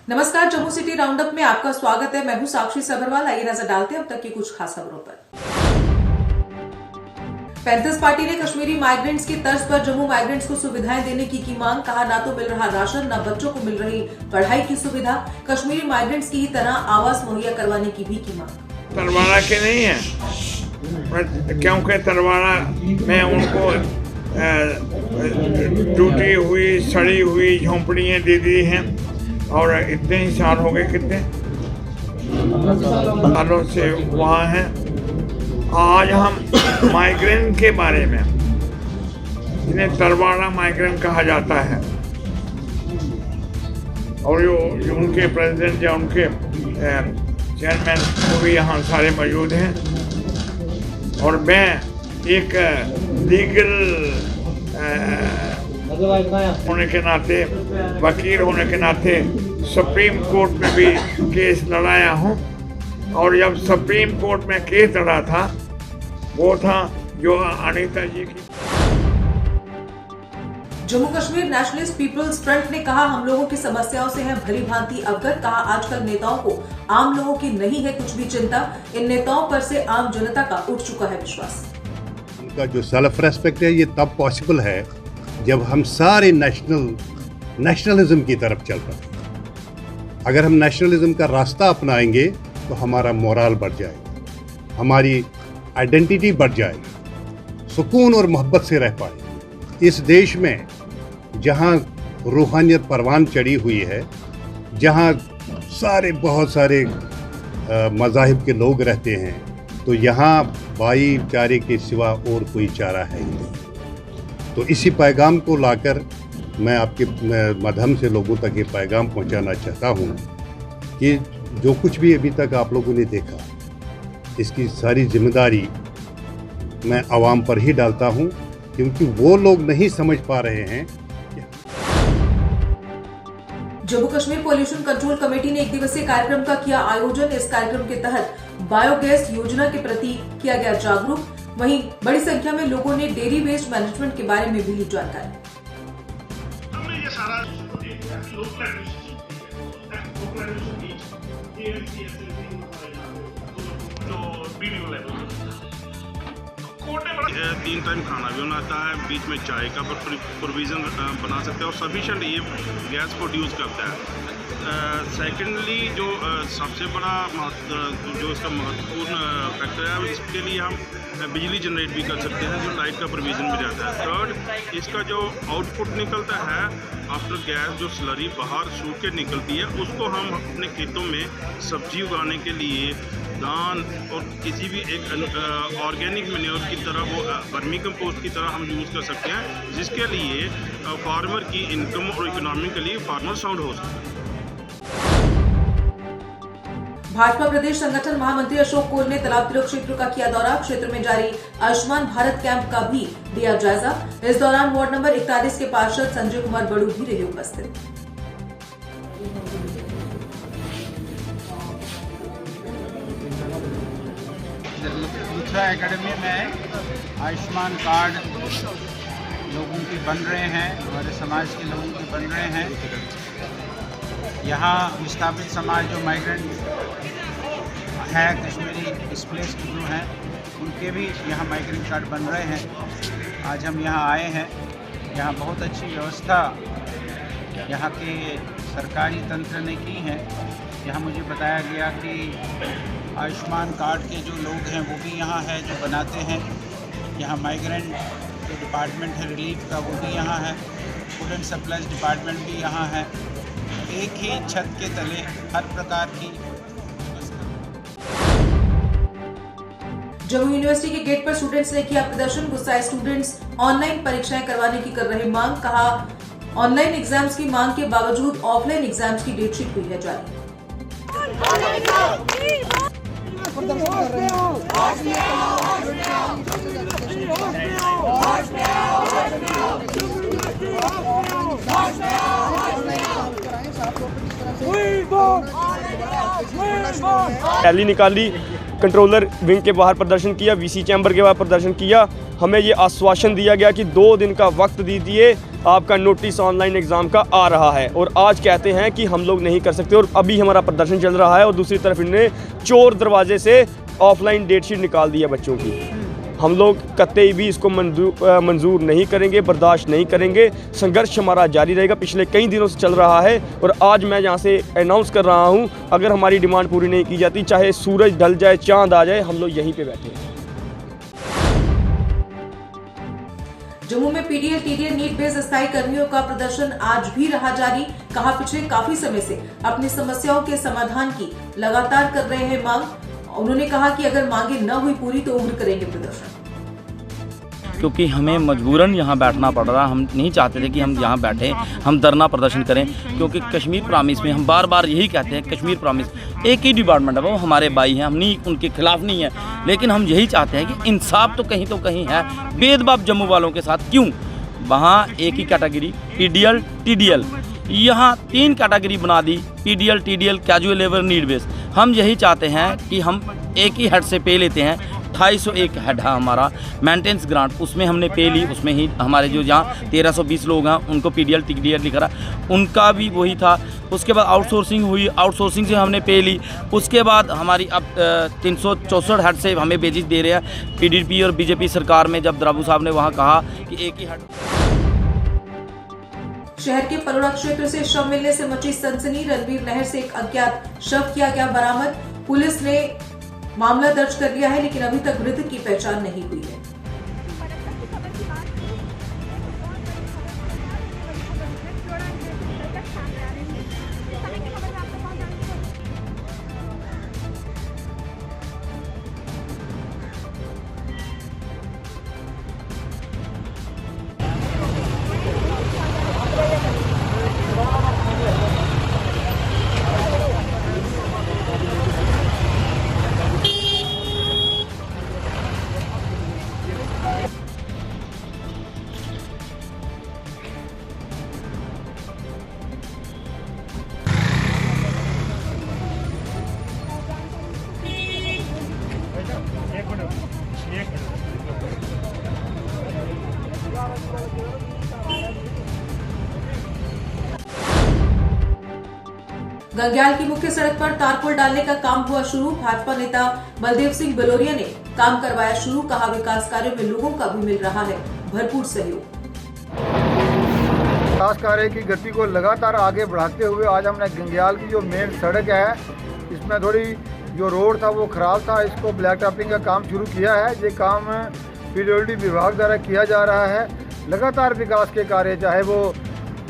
नमस्कार, Jammu city roundup में आपका स्वागत है। मैं हूं साक्षी सबरवाल। आइए नजर डालते हैं अब तक की कुछ खास खबरों पर। पैंथर्स पार्टी ने कश्मीरी माइग्रेंट्स की तर्ज पर जम्मू माइग्रेंट्स को सुविधाएं देने की मांग। कहा, ना तो मिल रहा राशन, न बच्चों को मिल रही पढ़ाई की सुविधा। कश्मीरी माइग्रेंट्स की ही तरह आवास मुहैया करवाने की भी मांग। तलवाड़ा के नहीं है, क्योंकि तलवाड़ा में उनको टूटी हुई सड़ी हुई झोंपड़ियाँ दे दी हैं और इतने ही साल हो गए, कितने सालों से वहाँ हैं। आज हम माइग्रेंट के बारे में, जिन्हें तलवाड़ा माइग्रेंट कहा जाता है, और जो उनके प्रेसिडेंट या उनके चेयरमैन वो भी यहाँ सारे मौजूद हैं। और मैं एक लीगल होने के नाते, वकील होने के नाते सुप्रीम कोर्ट में भी केस लड़ाया हूँ। और जब सुप्रीम कोर्ट में केस लड़ा था, वो था जो अनीता जी की। Jammu Kashmir Nationalist People's Front ने कहा, हम लोगों की समस्याओं से है भली भांति अवगत। कहा, आजकल नेताओं को आम लोगों की नहीं है कुछ भी चिंता। इन नेताओं पर से आम जनता का उठ चुका है विश्वास। उनका जो सेल्फ रेस्पेक्ट है, ये तब पॉसिबल है जब हम सारे नेशनलिज्म की तरफ चल रहे हैं। अगर हम नेशनलिज्म का रास्ता अपनाएंगे तो हमारा मोरल बढ़ जाएगा, हमारी आइडेंटिटी बढ़ जाएगी, सुकून और मोहब्बत से रह पाएंगे। इस देश में जहाँ रूहानियत परवान चढ़ी हुई है, जहाँ बहुत सारे मज़ाहिब के लोग रहते हैं, तो यहाँ भाईचारे के सिवा और कोई चारा है ही नहीं। तो इसी पैगाम को लाकर मैं आपके माध्यम से लोगों तक ये पैगाम पहुंचाना चाहता हूं कि जो कुछ भी अभी तक आप लोगों ने देखा, इसकी सारी जिम्मेदारी मैं आवाम पर ही डालता हूं, क्योंकि वो लोग नहीं समझ पा रहे हैं। Jammu Kashmir pollution control committee ने एक दिवसीय कार्यक्रम का किया आयोजन। इस कार्यक्रम के तहत बायोगैस योजना के प्रति किया गया जागरूक। वहीं बड़ी संख्या में लोगों ने डेयरी वेस्ट मैनेजमेंट के बारे में भी ली जानकारी। ये सारा तीन टाइम खाना भी बनाता है, बीच में चाय का प्रोविज़न बना सकते हैं और सफिशेंट ये गैस प्रोड्यूस करता है। सेकेंडली जो सबसे बड़ा जो इसका महत्वपूर्ण फैक्टर है, इसके लिए हम बिजली जनरेट भी कर सकते हैं, जो लाइट का प्रोविज़न भी रहता है। थर्ड, इसका जो आउटपुट निकलता है आफ्टर गैस, जो स्लरी बाहर सूख के निकलती है, उसको हम अपने खेतों में सब्जी उगाने के लिए, धान और किसी भी एक ऑर्गेनिक मैन्योर की तरह, वो वर्मी कंपोस्ट की तरह हम यूज़ कर सकते हैं, जिसके लिए फार्मर की इनकम और इकोनॉमिकली फार्मर साउंड हो सकता है। भाजपा प्रदेश संगठन महामंत्री अशोक कोल ने तालाब तिलक क्षेत्र का किया दौरा। क्षेत्र में जारी आयुष्मान भारत कैंप का भी दिया जायजा। इस दौरान वार्ड नंबर 41 के पार्षद संजय कुमार बड़ू भी रहे उपस्थित। दूसरा एकेडमी में आयुष्मान कार्ड लोगों की बन रहे हैं, हमारे समाज के लोगों के बन रहे हैं। यहाँ विस्थापित समाज जो माइग्रेंट है, कश्मीरी डिस्प्लेस्ड जो हैं, उनके भी यहाँ माइग्रेंट कार्ड बन रहे हैं। आज हम यहाँ आए हैं। यहाँ बहुत अच्छी व्यवस्था यहाँ के सरकारी तंत्र ने की है। यहाँ मुझे बताया गया कि आयुष्मान कार्ड के जो लोग हैं वो भी यहाँ है, जो बनाते हैं। यहाँ माइग्रेंट जो डिपार्टमेंट है रिलीफ का, वो भी यहाँ है। फूड एंड सप्लाईज डिपार्टमेंट भी यहाँ है। एक ही छत के तले हर प्रकार की। जम्मू यूनिवर्सिटी के गेट पर स्टूडेंट्स ने किया प्रदर्शन। गुस्साए स्टूडेंट्स ऑनलाइन परीक्षाएं करवाने की कर रहे मांग। कहा, ऑनलाइन एग्जाम्स की मांग के बावजूद ऑफलाइन एग्जाम्स की डेटशीट हुई है जारी। रैली निकाली, कंट्रोलर विंग के बाहर प्रदर्शन किया, वीसी चैम्बर के बाहर प्रदर्शन किया। हमें ये आश्वासन दिया गया कि 2 दिन का वक्त दीजिए, आपका नोटिस ऑनलाइन एग्ज़ाम का आ रहा है और आज कहते हैं कि हम लोग नहीं कर सकते और अभी हमारा प्रदर्शन चल रहा है और दूसरी तरफ इन्होंने चोर दरवाजे से ऑफलाइन डेटशीट निकाल दी है बच्चों की। हम लोग कतई भी इसको मंजूर नहीं करेंगे, बर्दाश्त नहीं करेंगे। संघर्ष हमारा जारी रहेगा, पिछले कई दिनों से चल रहा है और आज मैं यहाँ से अनाउंस कर रहा हूँ, अगर हमारी डिमांड पूरी नहीं की जाती, चाहे सूरज ढल जाए, चांद आ जाए, हम लोग यहीं पे बैठे हैं। जम्मू में पीडीएल टीडीएल नीट बेस्ड अस्थायी कर्मियों का प्रदर्शन आज भी रहा जारी। कहा पिछले काफी समय से अपनी समस्याओं के समाधान की लगातार कर रहे हैं मांग। उन्होंने कहा कि अगर मांगे न हुई पूरी तो उग्र करेंगे प्रदर्शन। क्योंकि हमें मजबूरन यहाँ बैठना पड़ रहा, हम नहीं चाहते थे कि हम यहाँ बैठे हम धरना प्रदर्शन करें, क्योंकि कश्मीर प्रॉमिस में हम बार बार यही कहते हैं, कश्मीर प्रॉमिस एक ही डिपार्टमेंट है, वो हमारे भाई हैं, हम नहीं उनके खिलाफ नहीं है, लेकिन हम यही चाहते हैं कि इंसाफ तो कहीं है। भेदभाव जम्मू वालों के साथ क्यों? वहाँ एक ही कैटेगरी पीडीएल टीडीएल, यहाँ 3 कैटेगरी बना दी, PDL TDL casual labour need base. हम यही चाहते हैं कि हम एक ही हेड से पे लेते हैं, 251 हेड है हमारा मेंटेनेंस ग्रांट, उसमें हमने पे ली, उसमें ही हमारे जो जहाँ 1320 लोग हैं उनको पीडीएल टीडीएल लिखा रहा, उनका भी वही था। उसके बाद आउटसोर्सिंग हुई, आउटसोर्सिंग से हमने पे ली। उसके बाद हमारी अब 364 हेड से हमें बेजिस दे रहे हैं। पीडीपी और बीजेपी सरकार में जब द्राबू साहब ने वहाँ कहा कि एक ही हेड। शहर के परोड़ा क्षेत्र से शव मिलने से मची सनसनी। रणवीर नहर से एक अज्ञात शव किया गया बरामद। पुलिस ने मामला दर्ज कर लिया है, लेकिन अभी तक मृतक की पहचान नहीं हुई है। गंग्याल की मुख्य सड़क पर तारपुल डालने का काम हुआ शुरू। भाजपा नेता बलदेव सिंह बलोरिया ने काम करवाया शुरू। कहा विकास कार्यों में लोगों का भी मिल रहा है भरपूर सहयोग। विकास कार्य की गति को लगातार आगे बढ़ाते हुए आज हमने गंग्याल की जो मेन सड़क है, इसमें थोड़ी जो रोड था वो खराब था, इसको ब्लैक टॉपिंग का काम शुरू किया है। ये काम पीडब्ल्यूडी विभाग द्वारा किया जा रहा है। लगातार विकास के कार्य, चाहे वो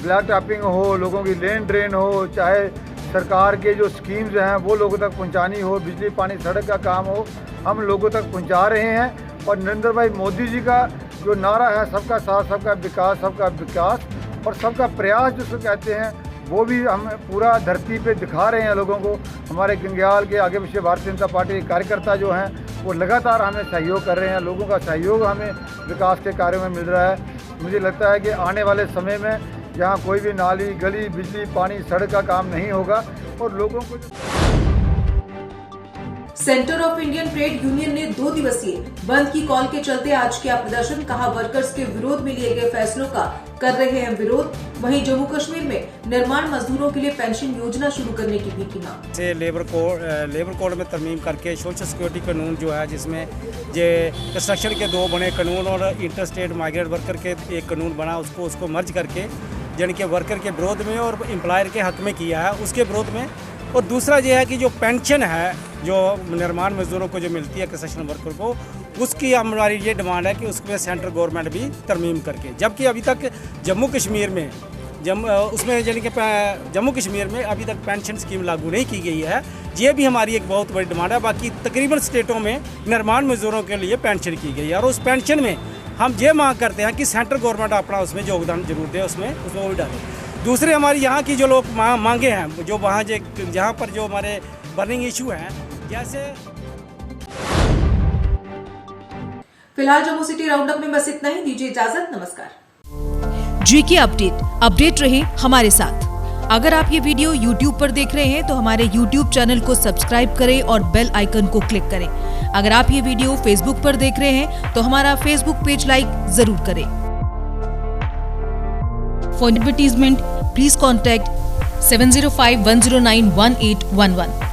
ब्लैक टॉपिंग हो, लोगों की लेन ड्रेन हो, चाहे सरकार के जो स्कीम्स हैं वो लोगों तक पहुंचानी हो, बिजली पानी सड़क का काम हो, हम लोगों तक पहुंचा रहे हैं। और नरेंद्र भाई मोदी जी का जो नारा है, सबका साथ सबका विकास और सबका प्रयास जिसको कहते हैं, वो भी हम पूरा धरती पे दिखा रहे हैं लोगों को। हमारे गंग्याल के आगे पीछे भारतीय जनता पार्टी के कार्यकर्ता जो हैं वो लगातार हमें सहयोग कर रहे हैं। लोगों का सहयोग हमें विकास के कार्यों में मिल रहा है। मुझे लगता है कि आने वाले समय में यहाँ कोई भी नाली, गली, बिजली, पानी, सड़क का काम नहीं होगा और लोगों को। Centre of Indian trade union ने 2 दिवसीय बंद की कॉल के चलते आज किया प्रदर्शन। कहा वर्कर्स के विरोध में लिए गए फैसलों का कर रहे हैं विरोध। वहीं जम्मू कश्मीर में निर्माण मजदूरों के लिए पेंशन योजना शुरू करने की भी की मांग। से लेबर कोड में तरमीम करके सोशल सिक्योरिटी कानून जो है, जिसमें ये कंस्ट्रक्शन के 2 बने कानून और इंटर स्टेट माइग्रेंट वर्कर के एक कानून बना, उसको मर्ज करके यानी कि वर्कर के विरोध में और एम्प्लॉयर के हक में किया है, उसके विरोध में। और दूसरा ये है कि जो पेंशन है जो निर्माण मजदूरों को जो मिलती है कंस्ट्रक्शन वर्कर को, उसकी हमारी ये डिमांड है कि उसमें सेंट्रल गवर्नमेंट भी तरमीम करके, जबकि अभी तक जम्मू कश्मीर में यानी कि जम्मू कश्मीर में अभी तक पेंशन स्कीम लागू नहीं की गई है। ये भी हमारी एक बहुत बड़ी डिमांड है। बाकी तकरीबन स्टेटों में निर्माण मजदूरों के लिए पेंशन की गई है और उस पेंशन में हम ये मांग करते हैं कि सेंट्रल गवर्नमेंट अपना उसमें योगदान जरूर दे, उसमें वो भी डाले। दूसरे हमारी यहाँ की जो लोग मांगे हैं, जो वहाँ जहाँ पर जो हमारे बर्निंग इशू हैं, जैसे फिलहाल जम्मू सिटी राउंड अप में बस इतना ही। दीजिए इजाजत, नमस्कार। जीके अपडेट रहे हमारे साथ। अगर आप ये वीडियो YouTube पर देख रहे हैं तो हमारे YouTube चैनल को सब्सक्राइब करें और बेल आइकन को क्लिक करें। अगर आप ये वीडियो Facebook पर देख रहे हैं तो हमारा Facebook पेज लाइक जरूर करें। For advertisement, please contact 705-109-1811.